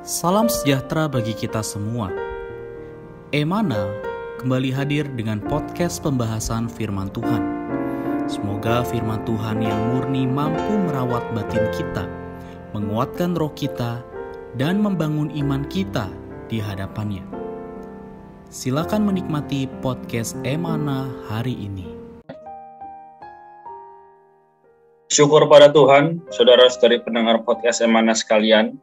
Salam sejahtera bagi kita semua. Emana kembali hadir dengan podcast pembahasan firman Tuhan. Semoga firman Tuhan yang murni mampu merawat batin kita, menguatkan roh kita, dan membangun iman kita di hadapannya. Silakan menikmati podcast Emana hari ini. Syukur pada Tuhan, saudara-saudari pendengar podcast Emana sekalian.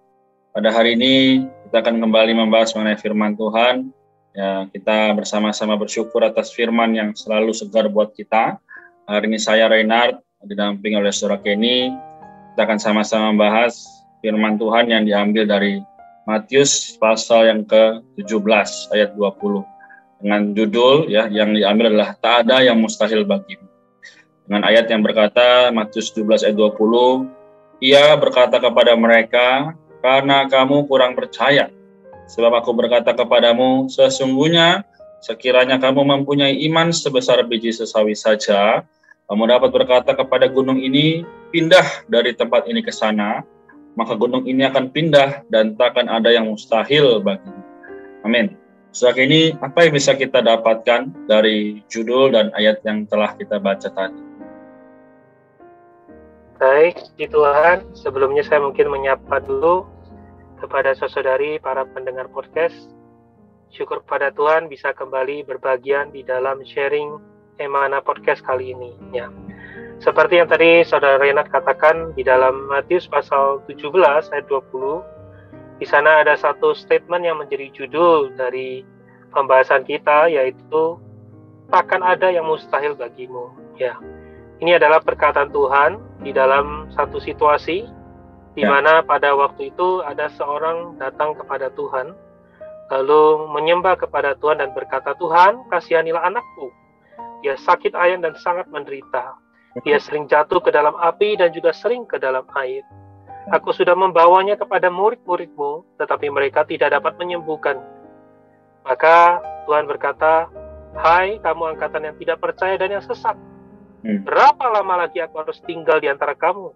Pada hari ini kita akan kembali membahas mengenai firman Tuhan. Ya, kita bersama-sama bersyukur atas firman yang selalu segar buat kita. Hari ini saya Reinhard, didampingi oleh saudara Kenny. Kita akan sama-sama membahas firman Tuhan yang diambil dari Matius pasal yang ke-17 ayat 20. Dengan judul yang diambil adalah tak ada yang mustahil bagimu. Dengan ayat yang berkata, Matius 17 ayat 20, Ia berkata kepada mereka, karena kamu kurang percaya. Sebab aku berkata kepadamu, sesungguhnya sekiranya kamu mempunyai iman sebesar biji sesawi saja, kamu dapat berkata kepada gunung ini, pindah dari tempat ini ke sana, maka gunung ini akan pindah dan takkan ada yang mustahil bagimu. Amin. Saat ini, apa yang bisa kita dapatkan dari judul dan ayat yang telah kita baca tadi? Baik, di Tuhan, sebelumnya saya mungkin menyapa dulu kepada saudari para pendengar podcast. Syukur pada Tuhan bisa kembali berbagian di dalam sharing Emana podcast kali ini. Ya. Seperti yang tadi saudara Renat katakan di dalam Matius pasal 17 ayat 20, di sana ada satu statement yang menjadi judul dari pembahasan kita, yaitu takkan ada yang mustahil bagimu. Ya. Ini adalah perkataan Tuhan di dalam satu situasi di mana pada waktu itu ada seorang datang kepada Tuhan, lalu menyembah kepada Tuhan dan berkata, Tuhan, kasihanilah anakku. Dia sakit ayan dan sangat menderita. Dia sering jatuh ke dalam api dan juga sering ke dalam air. Aku sudah membawanya kepada murid-muridmu, tetapi mereka tidak dapat menyembuhkan. Maka Tuhan berkata, hai kamu angkatan yang tidak percaya dan yang sesat. Berapa lama lagi aku harus tinggal di antara kamu?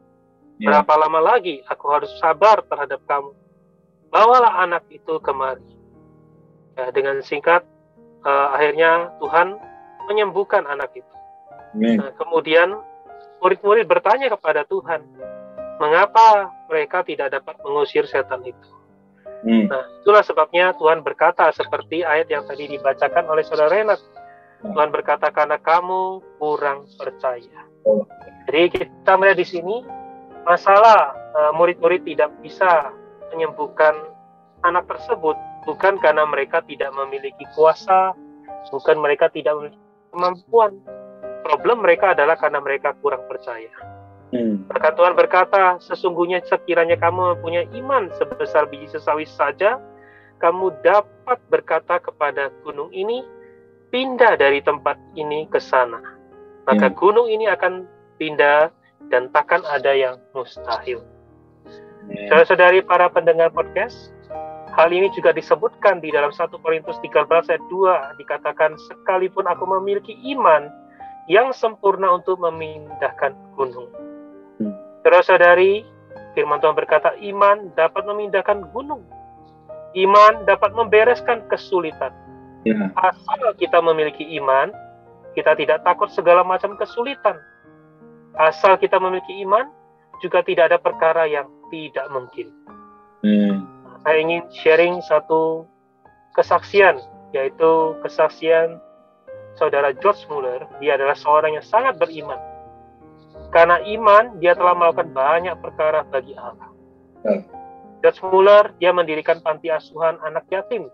Berapa lama lagi aku harus sabar terhadap kamu? Bawalah anak itu kemari. Ya, dengan singkat, akhirnya Tuhan menyembuhkan anak itu. Nah, kemudian murid-murid bertanya kepada Tuhan, mengapa mereka tidak dapat mengusir setan itu? Nah, itulah sebabnya Tuhan berkata seperti ayat yang tadi dibacakan oleh saudara Renat. Tuhan berkata, karena kamu kurang percaya. Jadi kita melihat di sini masalah murid-murid tidak bisa menyembuhkan anak tersebut bukan karena mereka tidak memiliki kuasa, bukan mereka tidak memiliki kemampuan. Problem mereka adalah karena mereka kurang percaya. Maka Tuhan berkata, sesungguhnya sekiranya kamu mempunyai iman sebesar biji sesawi saja, kamu dapat berkata kepada gunung ini, pindah dari tempat ini ke sana. Maka gunung ini akan pindah dan takkan ada yang mustahil. Saudara-saudari para pendengar podcast, hal ini juga disebutkan di dalam 1 Korintus 13 ayat 2, dikatakan, sekalipun aku memiliki iman yang sempurna untuk memindahkan gunung. Saudara-saudari, firman Tuhan berkata, iman dapat memindahkan gunung. Iman dapat membereskan kesulitan. Asal kita memiliki iman, kita tidak takut segala macam kesulitan. Asal kita memiliki iman, juga tidak ada perkara yang tidak mungkin. Saya ingin sharing satu kesaksian, yaitu kesaksian saudara George Muller. Dia adalah seorang yang sangat beriman. Karena iman, dia telah melakukan banyak perkara bagi Allah. George Muller, dia mendirikan panti asuhan anak yatim,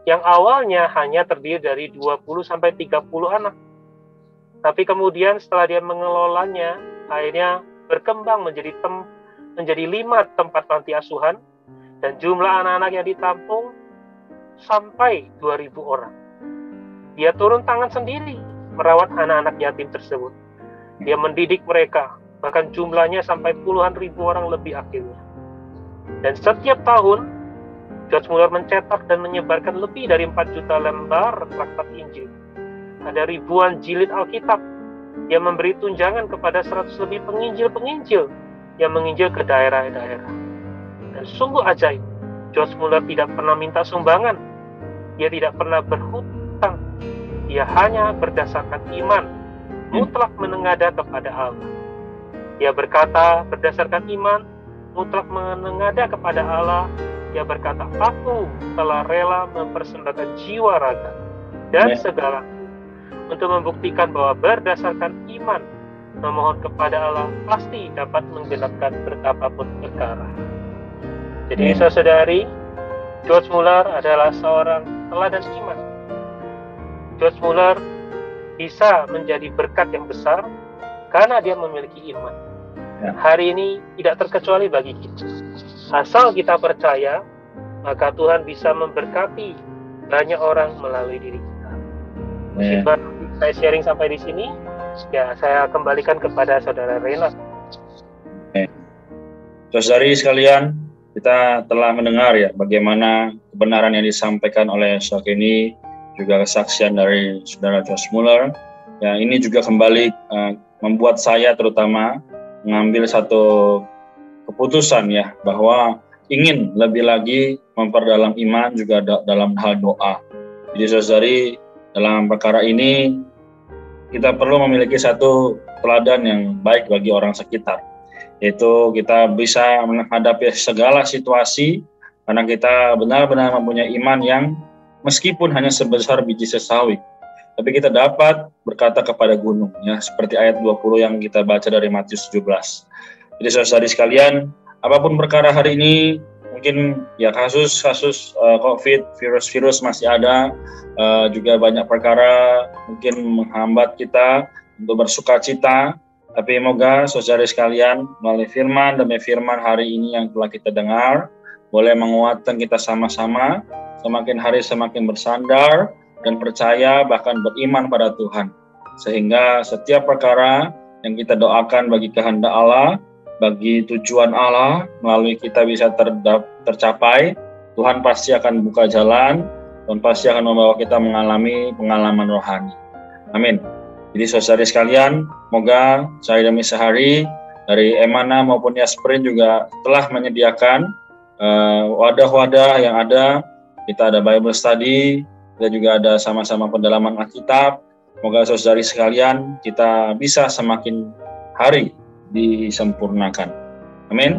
yang awalnya hanya terdiri dari 20-30 anak. Tapi kemudian setelah dia mengelolanya, akhirnya berkembang menjadi 5 tempat panti asuhan, dan jumlah anak-anak yang ditampung sampai 2.000 orang. Dia turun tangan sendiri merawat anak-anak yatim tersebut. Dia mendidik mereka, bahkan jumlahnya sampai puluhan ribu orang lebih akhirnya. Dan setiap tahun, George Muller mencetak dan menyebarkan lebih dari 4 juta lembar traktat Injil. Ada ribuan jilid Alkitab. Dia memberi tunjangan kepada 100 lebih penginjil-penginjil yang menginjil ke daerah-daerah. Dan sungguh ajaib, George Muller tidak pernah minta sumbangan. Dia tidak pernah berhutang. Dia hanya berdasarkan iman mutlak menengadah kepada Allah. Dia berkata berdasarkan iman mutlak menengadah kepada Allah. Dia berkata, aku telah rela mempersembahkan jiwa, raga, dan segala untuk membuktikan bahwa berdasarkan iman memohon kepada Allah pasti dapat menggenapkan betapapun perkara. Jadi saudari, George Muller adalah seorang teladan iman. George Muller bisa menjadi berkat yang besar karena dia memiliki iman. Hari ini tidak terkecuali bagi kita. Asal kita percaya, maka Tuhan bisa memberkati banyak orang melalui diri kita. Meskipun saya sharing sampai di sini, ya saya kembalikan kepada Saudara Renat. Saudari sekalian, kita telah mendengar ya bagaimana kebenaran yang disampaikan oleh saudara ini, juga kesaksian dari Saudara George Muller. Ya, ini juga kembali membuat saya terutama mengambil satu keputusan ya, bahwa ingin lebih lagi memperdalam iman juga dalam hal doa. Jadi saudari, dalam perkara ini kita perlu memiliki satu teladan yang baik bagi orang sekitar, yaitu kita bisa menghadapi segala situasi karena kita benar-benar mempunyai iman yang meskipun hanya sebesar biji sesawi, tapi kita dapat berkata kepada gunung, ya, seperti ayat 20 yang kita baca dari Matius 17. Jadi saudari sekalian, apapun perkara hari ini, mungkin ya kasus COVID, virus masih ada, juga banyak perkara mungkin menghambat kita untuk bersuka cita, tapi semoga saudari sekalian melalui firman demi firman hari ini yang telah kita dengar, boleh menguatkan kita sama-sama, semakin hari semakin bersandar dan percaya bahkan beriman pada Tuhan, sehingga setiap perkara yang kita doakan bagi kehendak Allah, bagi tujuan Allah, melalui kita bisa tercapai, Tuhan pasti akan buka jalan, Tuhan pasti akan membawa kita mengalami pengalaman rohani. Amin. Jadi saudari sekalian, semoga sehari demi sehari dari Emana maupun Yasprin juga telah menyediakan wadah-wadah yang ada. Kita ada Bible Study, kita juga ada sama-sama pendalaman Alkitab. Semoga saudari sekalian kita bisa semakin hari disempurnakan. Amin.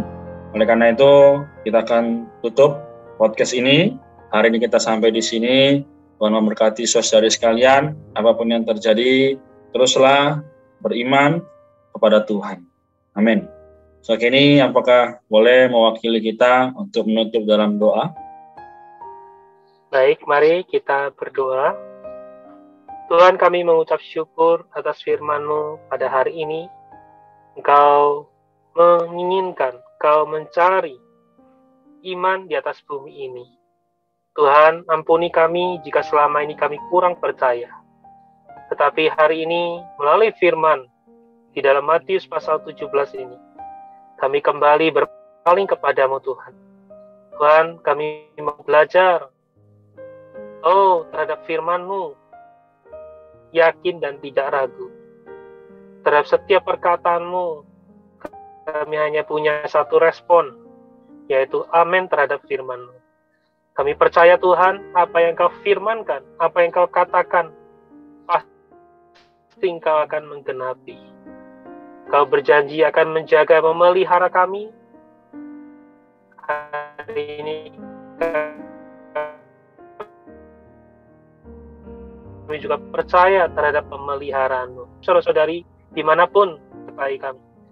Oleh karena itu, kita akan tutup podcast ini. Hari ini kita sampai di sini. Tuhan memberkati saudari sekalian. Apapun yang terjadi, teruslah beriman kepada Tuhan. Amin. Saat ini, apakah boleh mewakili kita untuk menutup dalam doa? Baik, mari kita berdoa. Tuhan, kami mengucap syukur atas firman-Mu pada hari ini. Engkau menginginkan, Engkau mencari iman di atas bumi ini. Tuhan, ampuni kami jika selama ini kami kurang percaya. Tetapi hari ini, melalui firman di dalam Matius pasal 17 ini, kami kembali berpaling kepadamu Tuhan. Tuhan, kami mau belajar terhadap firman-Mu, yakin dan tidak ragu. Terhadap setiap perkataan-Mu, kami hanya punya satu respon, yaitu amin terhadap firman-Mu. Kami percaya Tuhan, apa yang Kau firmankan, apa yang Kau katakan, pasti Engkau akan menggenapi. Kau berjanji akan menjaga, memelihara kami. Hari ini kami juga percaya terhadap pemeliharaan-Mu. Saudara-saudari, dimanapun sertai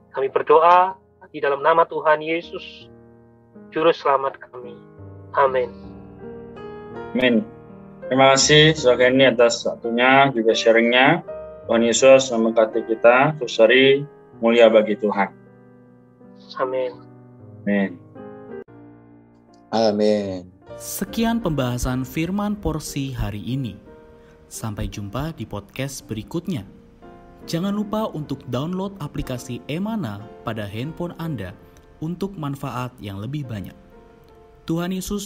kami berdoa di dalam nama Tuhan Yesus, Juru Selamat kami. Amin. Amin. Terima kasih saudara ini atas waktunya, juga sharingnya. Tuhan Yesus memberkati kita, terus hari mulia bagi Tuhan. Amin. Amin. Amin. Sekian pembahasan firman porsi hari ini. Sampai jumpa di podcast berikutnya. Jangan lupa untuk download aplikasi Emana pada handphone Anda untuk manfaat yang lebih banyak. Tuhan Yesus